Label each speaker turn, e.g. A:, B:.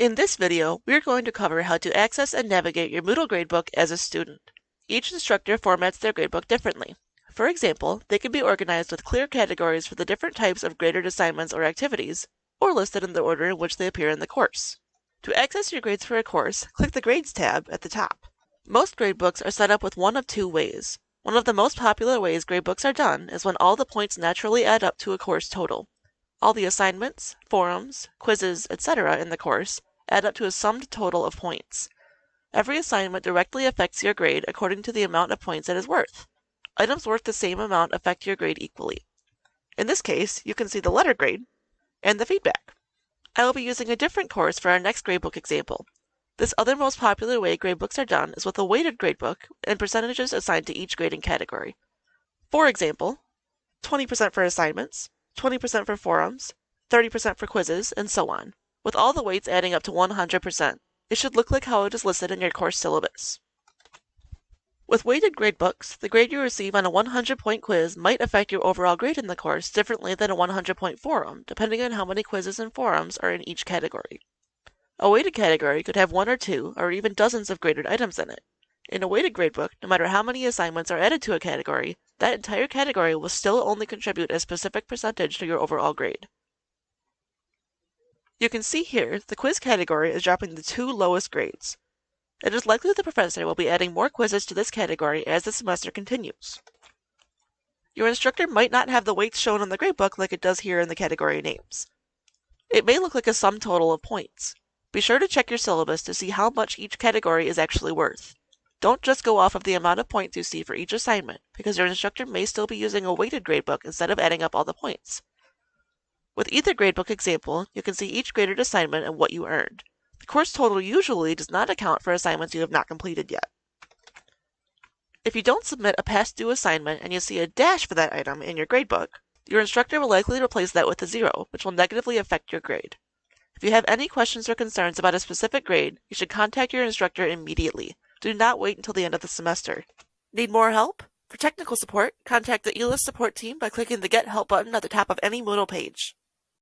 A: In this video, we are going to cover how to access and navigate your Moodle gradebook as a student. Each instructor formats their gradebook differently. For example, they can be organized with clear categories for the different types of graded assignments or activities, or listed in the order in which they appear in the course. To access your grades for a course, click the Grades tab at the top. Most gradebooks are set up with one of two ways. One of the most popular ways gradebooks are done is when all the points naturally add up to a course total. All the assignments, forums, quizzes, etc. in the course add up to a summed total of points. Every assignment directly affects your grade according to the amount of points it is worth. Items worth the same amount affect your grade equally. In this case, you can see the letter grade and the feedback. I will be using a different course for our next gradebook example. This other most popular way gradebooks are done is with a weighted gradebook and percentages assigned to each grading category. For example, 20% for assignments, 20% for forums, 30% for quizzes, and so on, with all the weights adding up to 100%. It should look like how it is listed in your course syllabus. With weighted gradebooks, the grade you receive on a 100-point quiz might affect your overall grade in the course differently than a 100-point forum, depending on how many quizzes and forums are in each category. A weighted category could have one or two, or even dozens of graded items in it. In a weighted gradebook, no matter how many assignments are added to a category, that entire category will still only contribute a specific percentage to your overall grade. You can see here, the quiz category is dropping the two lowest grades. It is likely the professor will be adding more quizzes to this category as the semester continues. Your instructor might not have the weights shown on the gradebook like it does here in the category names. It may look like a sum total of points. Be sure to check your syllabus to see how much each category is actually worth. Don't just go off of the amount of points you see for each assignment, because your instructor may still be using a weighted gradebook instead of adding up all the points. With either gradebook example, you can see each graded assignment and what you earned. The course total usually does not account for assignments you have not completed yet. If you don't submit a past due assignment and you see a dash for that item in your gradebook, your instructor will likely replace that with a 0, which will negatively affect your grade. If you have any questions or concerns about a specific grade, you should contact your instructor immediately. Do not wait until the end of the semester. Need more help? For technical support, contact the e-LIS support team by clicking the Get Help button at the top of any Moodle page.